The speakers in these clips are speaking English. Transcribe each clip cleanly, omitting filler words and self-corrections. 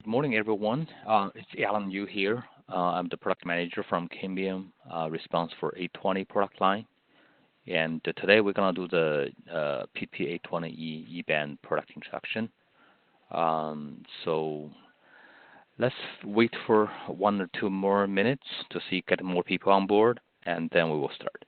Good morning, everyone. It's Alan Yu here. I'm the product manager from Cambium, responsible for 820 product line. And today we're going to do the PTP 820E E-band product introduction. So let's wait for 1 or 2 more minutes to get more people on board, and then we will start.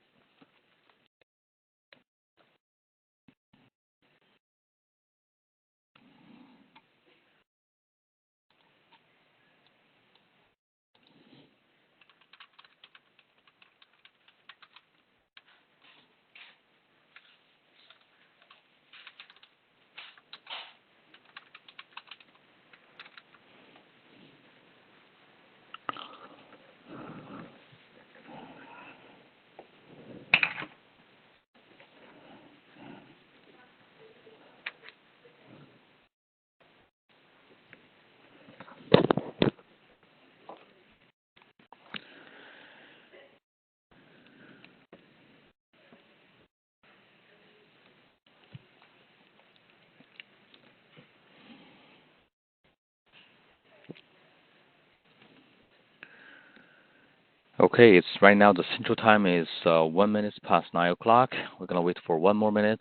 Okay, it's right now the central time is 1 minute past 9 o'clock. We're gonna wait for 1 more minute,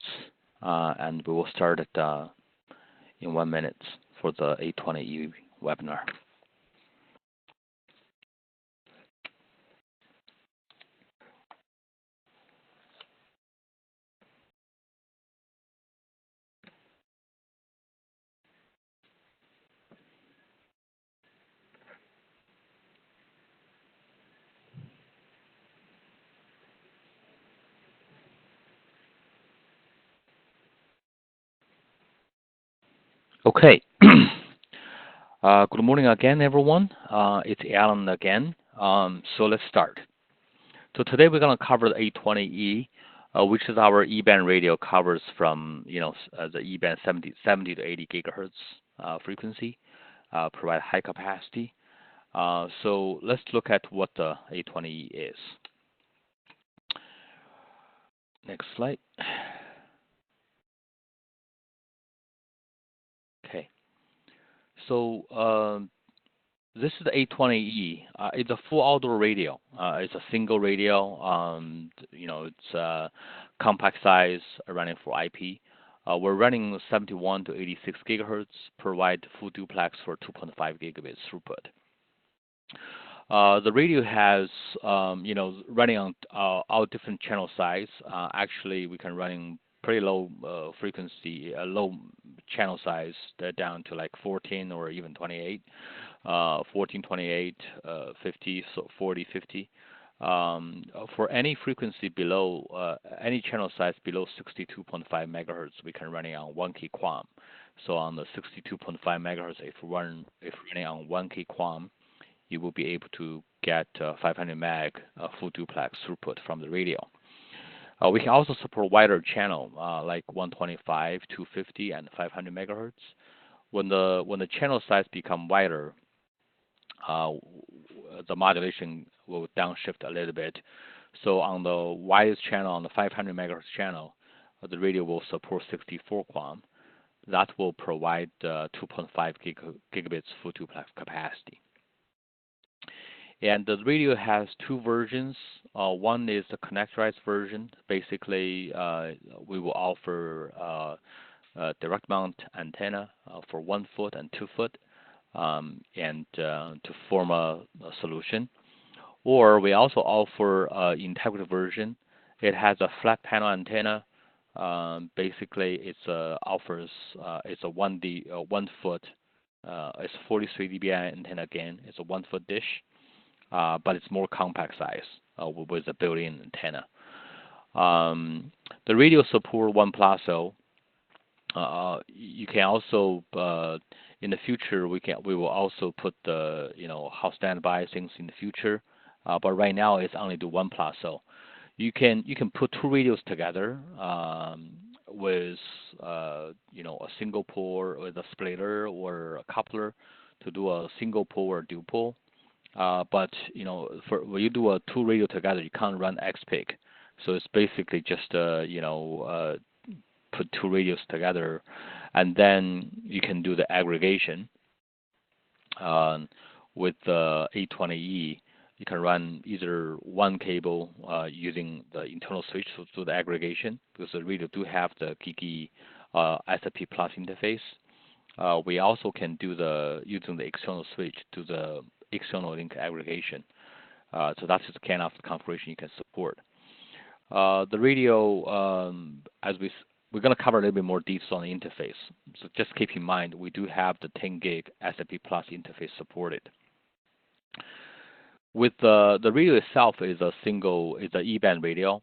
and we will start at in 1 minute for the 820E webinar. Okay. Good morning again, everyone. It's Alan again. So let's start. So today we're going to cover the 820E, which is our E-band radio, covers from the E-band 70 to 80 gigahertz frequency, provide high capacity. So let's look at what the 820E is. Next slide. Okay. So this is the 820E. It's a full outdoor radio. It's a single radio. It's compact size, running for IP. We're running 71 to 86 gigahertz, provide full duplex for 2.5 gigabits throughput. The radio has, running on all different channel size. Actually, we can running pretty low frequency, low channel size, down to like 14 or even 28. 14, 28, 50, so 40, 50. For any frequency below, any channel size below 62.5 megahertz, we can running on 1K QAM. So on the 62.5 megahertz, if running on 1K QAM, you will be able to get 500 meg full duplex throughput from the radio. We can also support wider channel like 125, 250, and 500 megahertz. When the channel size become wider, the modulation will downshift a little bit. So on the widest channel, on the 500 megahertz channel, the radio will support 64 QAM. That will provide 2.5 gigabits full duplex capacity. And the radio has 2 versions. One is the connectorized version. Basically, we will offer direct mount antenna for 1 foot and 2 foot, and to form a solution. Or we also offer integrated version. It has a flat panel antenna. Basically, it offers it's a 1 foot. It's 43 dBi antenna again. It's a 1 foot dish, but it's more compact size with a built-in antenna. The radio support 1+0. You can also in the future we will also put the how standby things in the future, but right now it's only the 1+0. You can put 2 radios together with a single pole with a splitter or a coupler to do a single pole or dual pole. But for when you do a 2 radio together, you can't run XPIC. So it's basically just put 2 radios together, and then you can do the aggregation. With the 820E, you can run either one cable using the internal switch to the aggregation, because the radio do have the GIGI SFP plus interface. We also can do using the external switch to the external link aggregation. So that's just kind of the configuration you can support. The radio, we're going to cover a little bit more details on the interface. So just keep in mind, we do have the 10 gig SFP plus interface supported. With the radio itself is an E-band radio,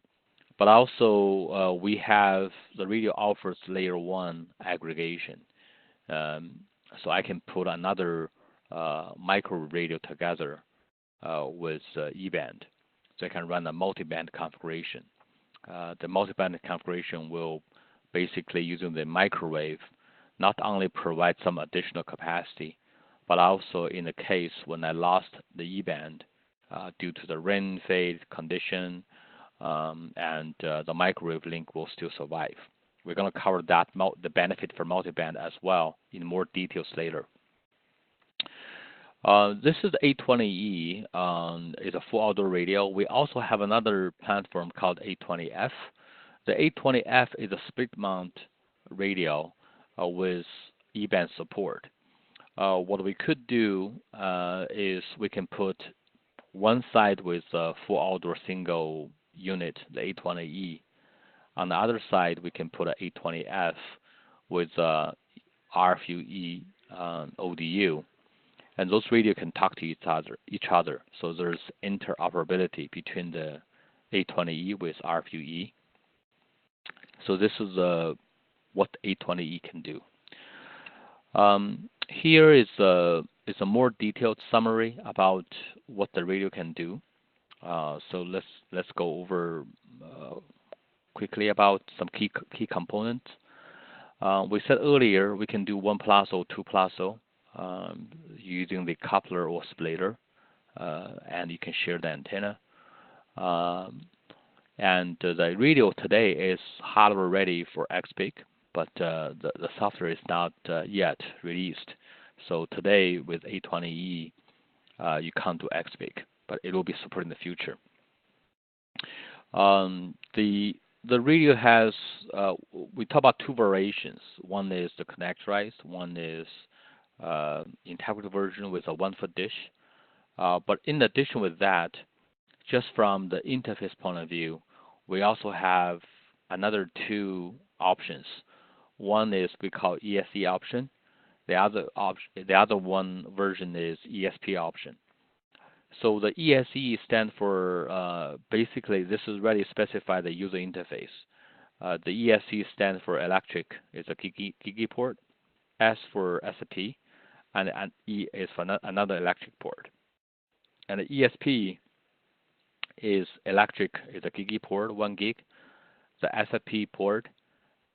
but also we have the radio offers layer 1 aggregation. So I can put another micro radio together with E-band. So I can run a multiband configuration. The multiband configuration will basically, using the microwave, not only provide some additional capacity, but also in the case when I lost the E-band due to the rain fade condition, and the microwave link will still survive. We're going to cover that, the benefit for multiband as well, in more details later. This is the 820E. It's a full outdoor radio. We also have another platform called 820F. The 820F is a split mount radio with E-band support. What we could do is we can put one side with a full outdoor single unit, the 820E. On the other side, we can put an 820F with RFUE ODU. And those radios can talk to each other. So there's interoperability between the 820E with RFUE. So this is what 820E can do. Here is a more detailed summary about what the radio can do. So let's go over quickly about some key components. We said earlier we can do 1 plus or 2 plus using the coupler or splitter, and you can share the antenna. And the radio today is hardware ready for XPIC, but the software is not yet released. So today with 820E, you can't do XPIC, but it will be supported in the future. The radio has, we talk about 2 variations. One is the connectorized, one is integrated version with a 1-foot dish. But in addition with that, just from the interface point of view, we also have another 2 options. One is we call ESE option. The other one version is ESP option. So the ESE stands for basically this is already specified the user interface. The ESE stands for electric, is a GIGI port. S for SFP, and E is for another electric port. And the ESP is electric, is a GIGI port, 1 gig, the SFP port,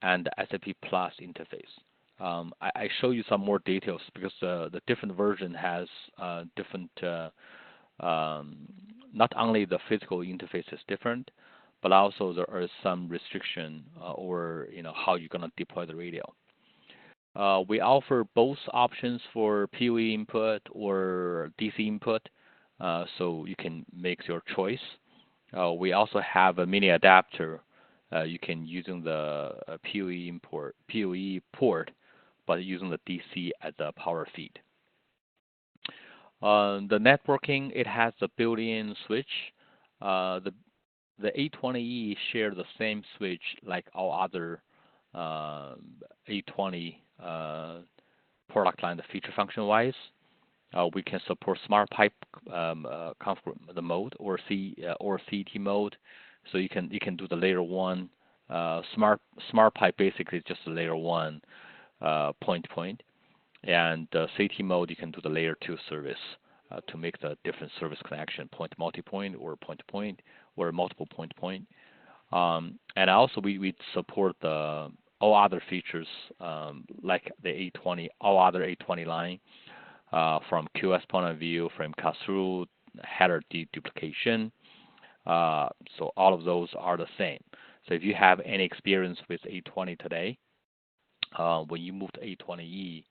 and the SFP plus interface. I show you some more details because the different version has different, not only the physical interface is different, but also there are some restriction or how you're going to deploy the radio. We offer both options for PoE input or DC input, so you can make your choice. We also have a mini adapter. You can using the PoE port, but using the DC as a power feed. The networking, it has a built-in switch. The 820E share the same switch like all other 820 product line, the feature function wise. We can support smart pipe the mode or CT mode, so you can do the layer 1 smart pipe. Basically is just a layer 1 point to point, and CT mode you can do the layer 2 service to make the different service connection, point to multi-point or point to point or multiple point to point. And also we support all other features like the 820, all other 820 line from QS point of view, frame cut-through, header deduplication. So all of those are the same. So if you have any experience with 820 today, when you move to 820E,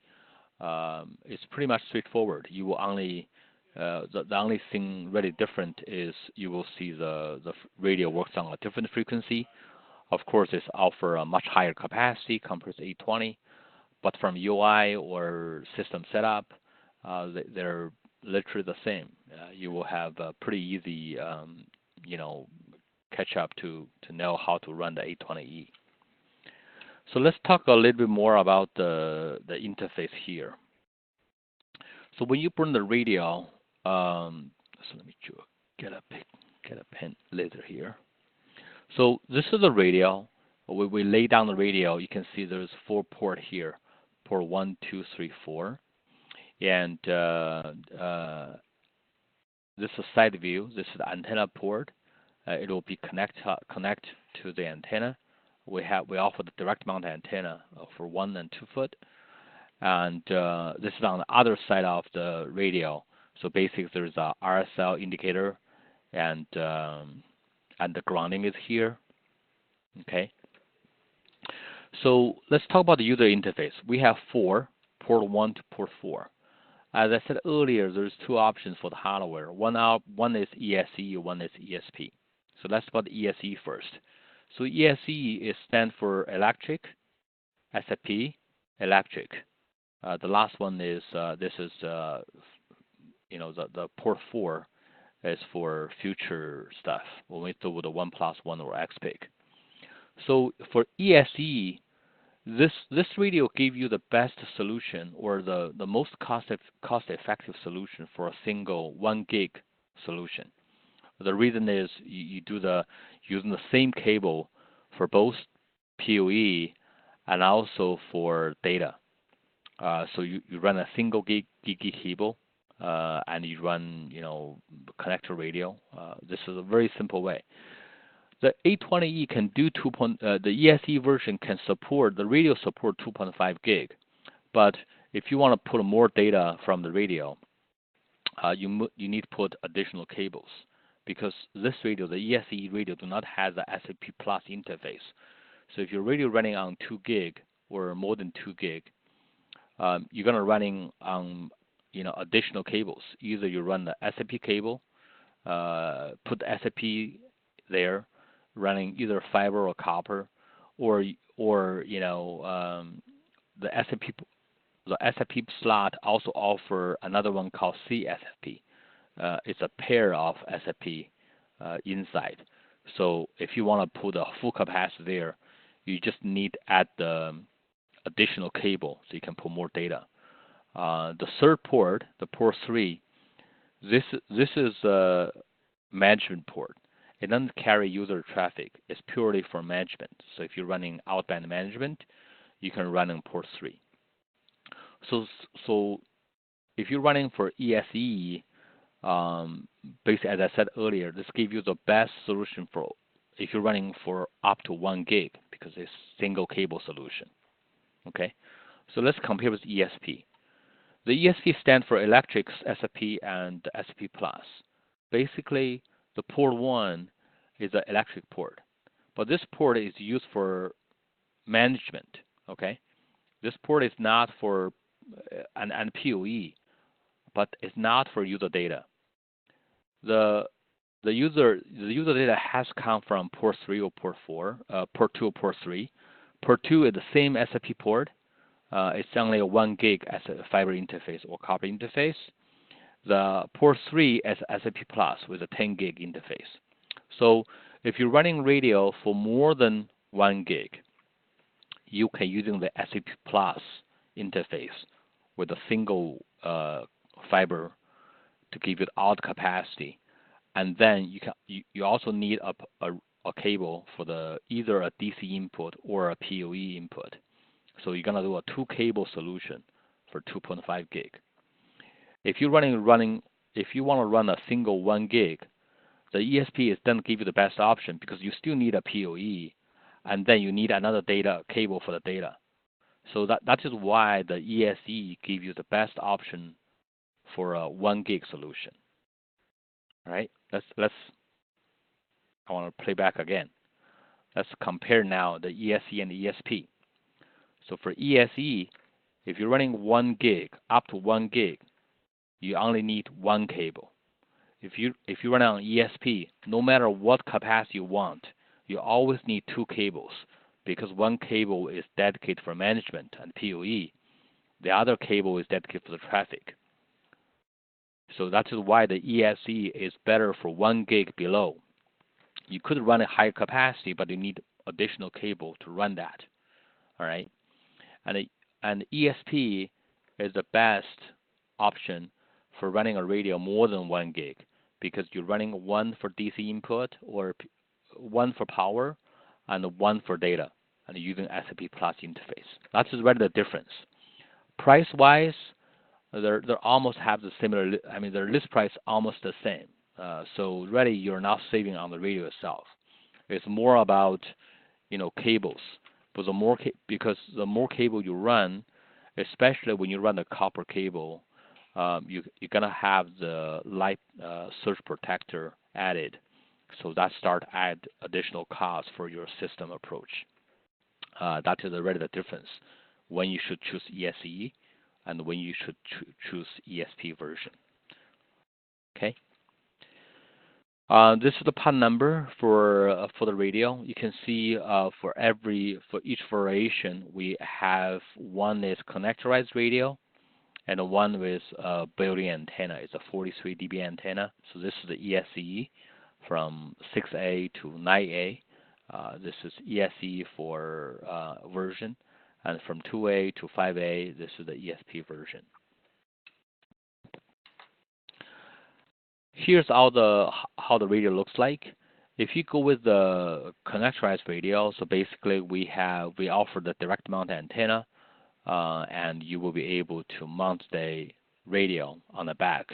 it's pretty much straightforward. You will only the only thing really different is you will see the radio works on a different frequency. Of course, it's offer a much higher capacity compared to 820, but from UI or system setup, they're literally the same. You will have a pretty easy, you know, catch up to know how to run the 820E. So let's talk a little bit more about the interface here. So when you burn the radio, so let me get a pen later here. So this is the radio. When we lay down the radio, you can see there's 4 ports here, port 1, 2, 3, 4, and this is side view. This is the antenna port. It will be connect to the antenna. We offer the direct mount antenna for 1 and 2 foot, and this is on the other side of the radio. So basically, there's a RSL indicator, and the grounding is here. Okay. So let's talk about the user interface. We have 4, port 1 to port 4. As I said earlier, there's 2 options for the hardware. One is ESE, one is ESP. So let's talk about ESE first. So ESE stands for electric, SFP, electric. The last one is this is you know, the port 4 is for future stuff when we do with the 1+1 or XPIC. So for ESE, this radio give you the best solution or the most cost-effective solution for a single 1 gig solution. The reason is you do using the same cable for both PoE and also for data. So you run a single gig cable and you run, you know, connector radio. This is a very simple way. The 820E can do the ESE version can support, the radio support 2.5 gig, but if you want to put more data from the radio, you need to put additional cables, because this radio, the ESE radio, do not have the SAP Plus interface. So if your radio running on 2 gig or more than 2 gig, you're gonna running on, you know, additional cables. Either you run the SAP cable, put the SAP there, running either fiber or copper, or you know, the SFP slot also offer another one called CSFP. It's a pair of SFP inside. So if you want to put a full capacity there, you just need to add the additional cable so you can put more data. The third port, the port 3, this is a management port. It doesn't carry user traffic. It's purely for management. So if you're running outbound management, you can run on port 3. So if you're running for ESE, basically, as I said earlier, this gives you the best solution for if you're running for up to 1 gig, because it's single cable solution. Okay, so let's compare with ESP. The ESP stands for Electrics, SFP, and SP Plus. Basically, the port 1 is an electric port, but this port is used for management. Okay, this port is not for an PoE, but it's not for user data. The user data has come from port 3 or port 4, port 2 or port 3. Port 2 is the same SFP port. It's only a 1 gig as a fiber interface or copper interface. The port 3 is SFP Plus with a 10 gig interface. So if you're running radio for more than 1 gig, you can using the SFP Plus interface with a single fiber to give it all the capacity, and then you also need a cable for the either a DC input or a PoE input. So you're gonna do a 2 cable solution for 2.5 gig. If you're if you want to run a single 1 gig, the ESP doesn't give you the best option, because you still need a PoE, and then you need another data cable for the data. So that is why the ESE gives you the best option for a 1 gig solution. All right, I want to play back again. Let's compare now the ESE and the ESP. So for ESE, If you're running 1 gig, up to 1 gig, you only need 1 cable. If you run on ESP, no matter what capacity you want, you always need 2 cables because 1 cable is dedicated for management and PoE. The other cable is dedicated for the traffic. So that is why the ESE is better for 1 gig below. You could run a higher capacity, but you need additional cable to run that. All right, and ESP is the best option for running a radio more than 1 gig because you're running 1 for DC input or 1 for power and 1 for data and using SAP Plus interface. That's really the difference. Price-wise, they almost have the similar. I mean, their list price almost the same. So really, you're not saving on the radio itself. It's more about cables. But because the more cable you run, especially when you run the copper cable, you're gonna have the light surge protector added. So that start add additional cost for your system approach. That is really the difference when you should choose ESE and when you should choose ESP version. Okay. This is the part number for the radio. You can see for each variation we have one is connectorized radio and one with built-in antenna. It's a 43 dB antenna. So this is the ESE from 6A to 9A. This is ESE for version, and from 2A to 5A, this is the ESP version. Here's how the radio looks like. If you go with the connectorized radio, so basically we offer the direct mount antenna, and you will be able to mount the radio on the back.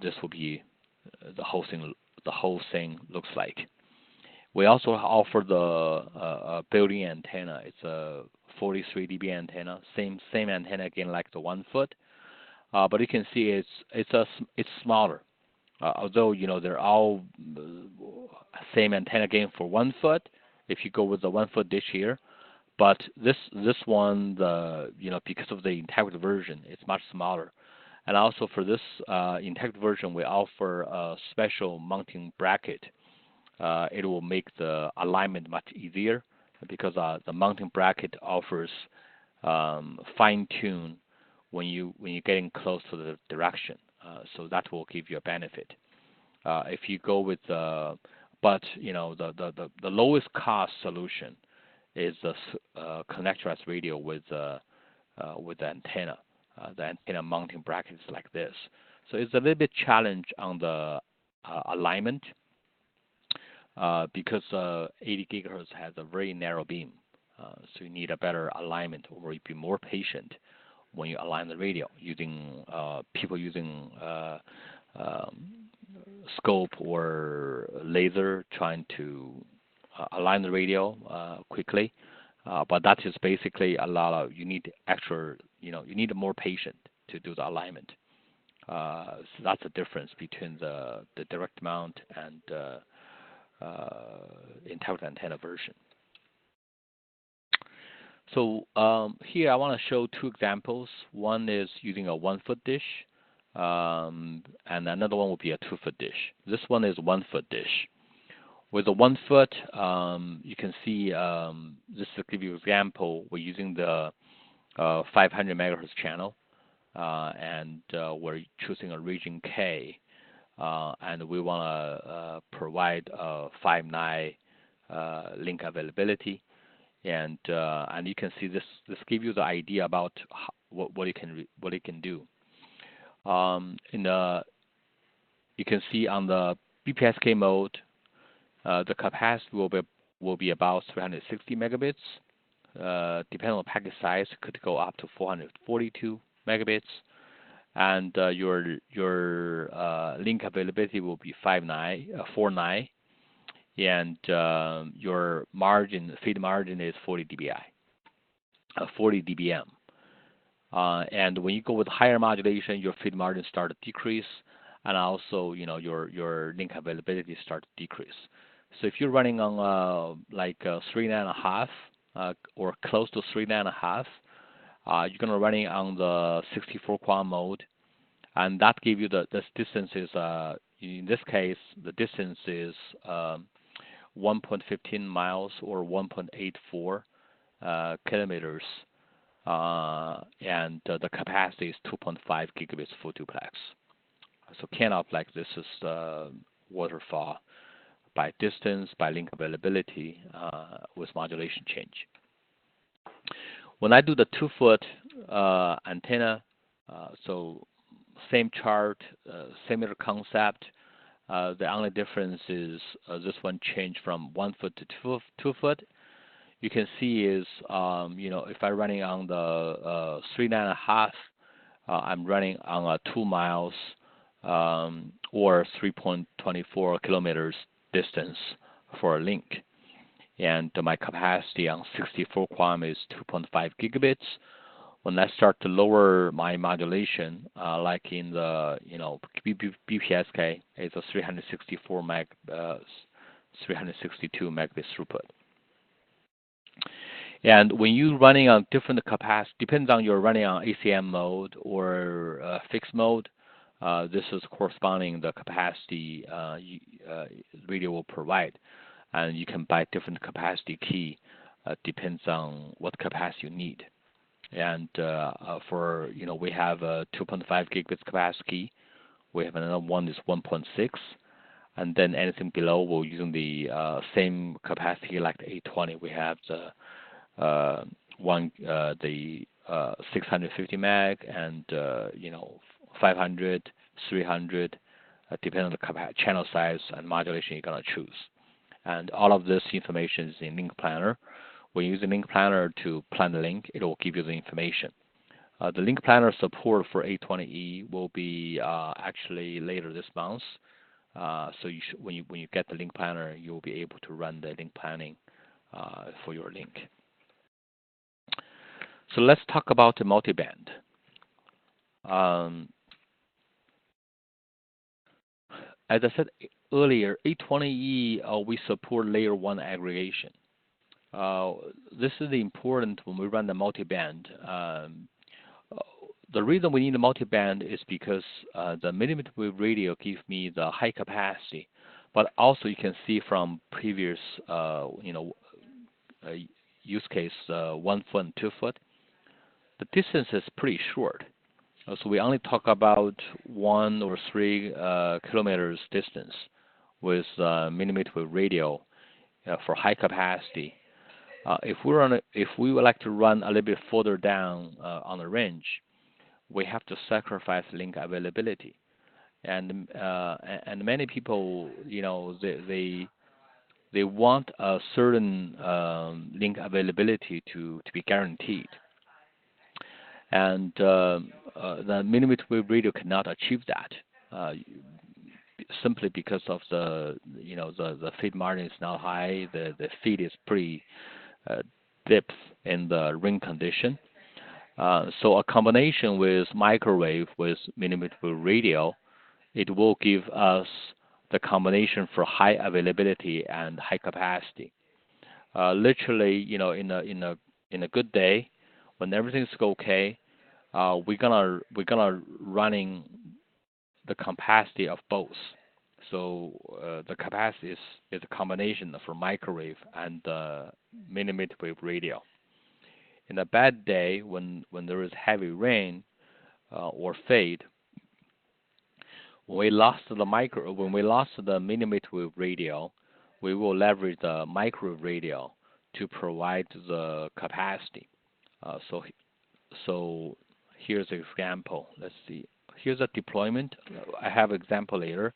This will be the whole thing looks like. We also offer the built-in antenna. It's a 43 dB antenna, same antenna again like the 1 foot, but you can see it's smaller. Although they're all same antenna again for 1 foot. If you go with the 1 foot dish here, but this one because of the integrated version, it's much smaller. And also for this integrated version, we offer a special mounting bracket. It will make the alignment much easier because the mounting bracket offers fine tune when you're getting close to the direction. So that will give you a benefit. If you go with the lowest cost solution is the connectorized radio with the antenna. The antenna mounting bracket is like this. So it's a little bit challenge on the alignment because 80 gigahertz has a very narrow beam. So you need a better alignment, or you be more patient when you align the radio using people using scope or laser trying to align the radio quickly. But that is basically you need extra, you need more patient to do the alignment. So that's the difference between the direct mount and integrated antenna version. So here I want to show 2 examples. One is using a 1 foot dish, and another one will be a 2 foot dish. This one is 1 foot dish. With the 1 foot, you can see this to give you an example. We're using the 500 megahertz channel, and we're choosing a region K, and we want to provide 5.9 link availability. And you can see this gives you the idea about what it can do. You can see on the BPSK mode, the capacity will be about 360 megabits. Depending on packet size, could go up to 442 megabits, and your link availability will be 4.9. And your feed margin is 40 dBi, 40 dBm. And when you go with higher modulation, your feed margin start to decrease, and also your link availability start to decrease. So if you're running on like 3.5 or close to 3.5, you're gonna running on the 64 QAM mode, and that give you this distance is in this case the distance is 1.15 miles or 1.84 kilometers, and the capacity is 2.5 gigabits full duplex. So kind of like this is the waterfall by distance, by link availability, with modulation change. When I do the 2-foot antenna, so same chart, similar concept. The only difference is this one changed from 1 foot to 2 foot. You can see is if I'm running on the 3.5, I'm running on a 2 miles or 3.24 kilometers distance for a link, and my capacity on 64 QAM is 2.5 gigabits. When I start to lower my modulation, like in the BPSK, it's a 362 megabits throughput. And when you're running on different capacity, depends on you're running on ACM mode or fixed mode. This is corresponding the capacity radio will provide, and you can buy different capacity key. Depends on what capacity you need. And for we have a 2.5 gigabits capacity. We have another one is 1.6, and then anything below we're using the same capacity like the 820. We have the 650 meg and 500, 300, depending on the channel size and modulation you're gonna choose. And all of this information is in Link Planner. When you use the Link Planner to plan the link, it will give you the information. The Link Planner support for 820E will be actually later this month. So when you get the Link Planner, you will be able to run the link planning for your link. So let's talk about the multiband. As I said earlier, 820E we support layer 1 aggregation. This is important when we run the multiband. The reason we need a multiband is because the millimeter wave radio gives me the high capacity, but also you can see from previous use case 1 foot and 2 foot, the distance is pretty short. So we only talk about 1 or 3 kilometers distance with millimeter wave radio for high capacity. If we would like to run a little bit further down on the range, we have to sacrifice link availability, and many people, they want a certain link availability to be guaranteed, and the millimeter wave radio cannot achieve that. Simply because of the feed margin is not high, the feed is pretty depth in the ring condition. So a combination with microwave with millimeter wave radio, it will give us the combination for high availability and high capacity. Literally, in a good day, when everything's okay, we're gonna running the capacity of both. So the capacity is a combination for microwave and millimeter wave radio. In a bad day, when there is heavy rain or fade, when we lost the millimeter wave radio, we will leverage the microwave radio to provide the capacity. So here's an example. Let's see. Here's a deployment. I have an example later.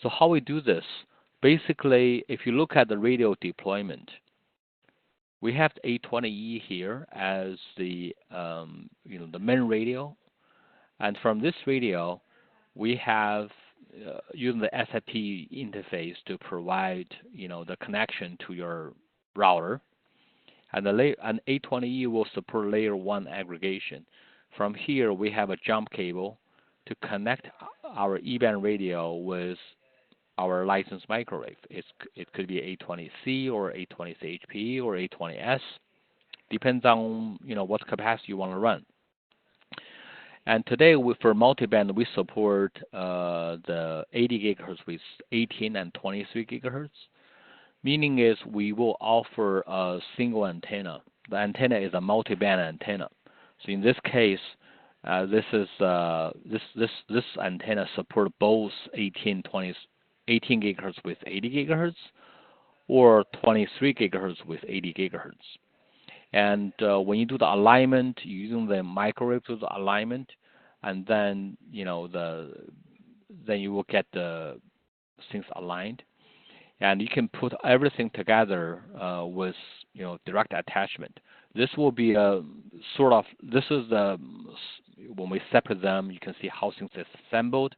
So how we do this? Basically, if you look at the radio deployment, we have the 820E here as the the main radio, and from this radio, we have using the SIP interface to provide the connection to your router, and an 820E will support layer 1 aggregation. From here, we have a jump cable to connect our E-band radio with our licensed microwave. It could be 820C or 820CHP or 820S. Depends on what capacity you want to run. And today, for multiband, we support the 80 gigahertz with 18 and 23 gigahertz. Meaning is we will offer a single antenna. The antenna is a multiband antenna. So in this case, this antenna support both 18 gigahertz with 80 gigahertz, or 23 gigahertz with 80 gigahertz. And when you do the alignment, using the microwave to the alignment, and then then you will get the things aligned, and you can put everything together with direct attachment. This will be a sort of when we separate them, you can see how things is assembled,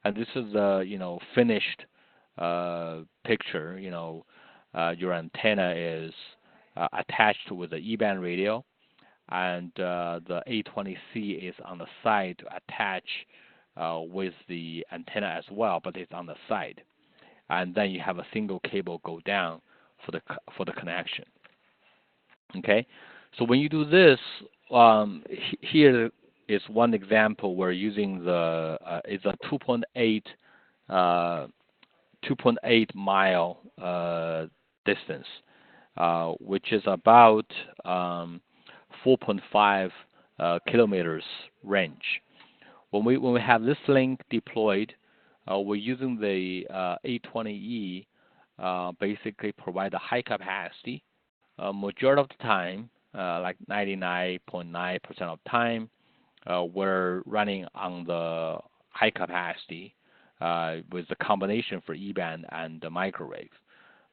and this is the finished picture. Your antenna is attached with the E-band radio, and the 820C is on the side to attach with the antenna as well, but it's on the side. And then you have a single cable go down for the connection. Okay, so when you do this, here is one example. We're using it's a 2.8 mile distance, which is about 4.5 kilometers range. When we have this link deployed, we're using the 820E, basically provide a high capacity. Majority of the time, like 99.9% of the time, we're running on the high capacity with the combination for E-band and the microwave.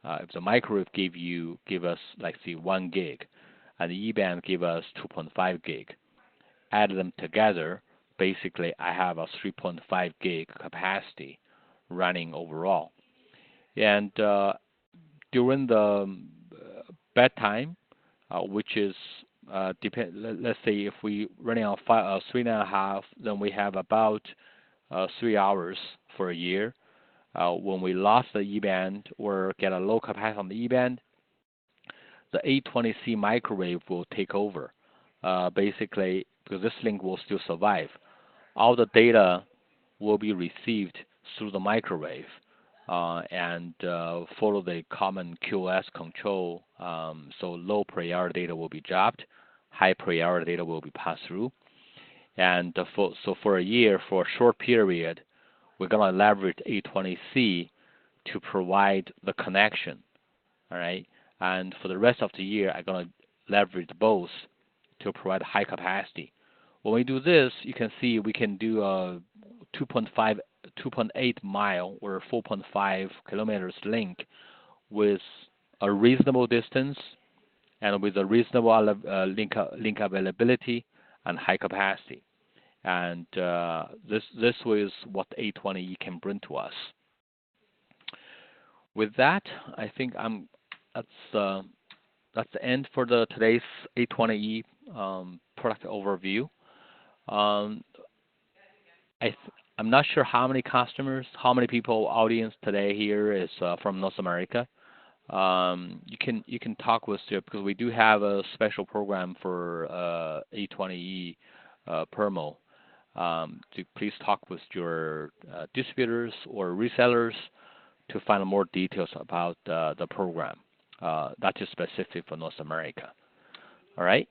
If the microwave give us like 1 gig, and the E-band give us 2.5 gig, add them together, basically I have a 3.5 gig capacity running overall. And during the bedtime, which is let's say if we running on 3.5, then we have about 3 hours for a year. When we lost the E-band or get a low capacity on the E-band, the 820C microwave will take over. Basically, because this link will still survive, all the data will be received through the microwave and follow the common QoS control. So low priority data will be dropped, high priority data will be passed through. And so for a year, for a short period, we're going to leverage 820C to provide the connection. All right. And for the rest of the year, I'm going to leverage both to provide high capacity. When we do this, you can see we can do a 2.8 mile or 4.5 kilometers link with a reasonable distance and with a reasonable link availability and high capacity. And this is what 820E can bring to us. With that, I think that's the end for today's 820E product overview. I'm not sure how many customers, how many people audience today here is from North America. You can talk with you because we do have a special program for 820E Permo. To please talk with your distributors or resellers to find more details about the program. That is specific for North America. All right.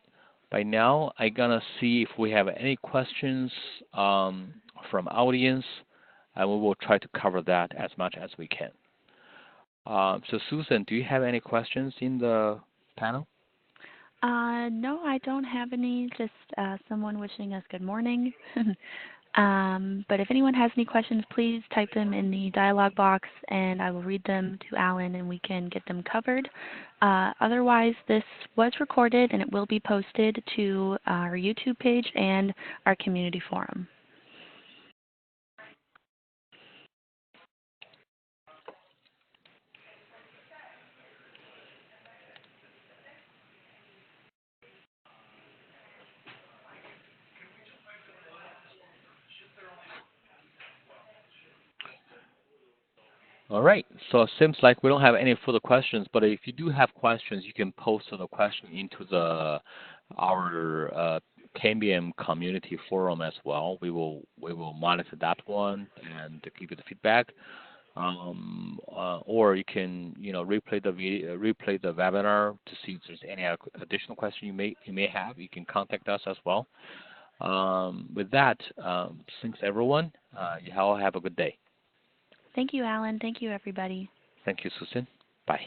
By now, I'm gonna see if we have any questions from audience, and we will try to cover that as much as we can. So Susan, do you have any questions in the panel? No, I don't have any. Just someone wishing us good morning. But if anyone has any questions, please type them in the dialog box, and I will read them to Alan, and we can get them covered. Otherwise, this was recorded, and it will be posted to our YouTube page and our community forum. All right, So it seems like we don't have any further questions, but if you do have questions, you can post the question into our Cambium community forum as well. We will monitor that one and give you the feedback. Or you can replay the video, replay the webinar to see if there's any additional question you may have. You can contact us as well. With that, thanks everyone. You all have a good day. Thank you, Alan. Thank you, everybody. Thank you, Susan. Bye.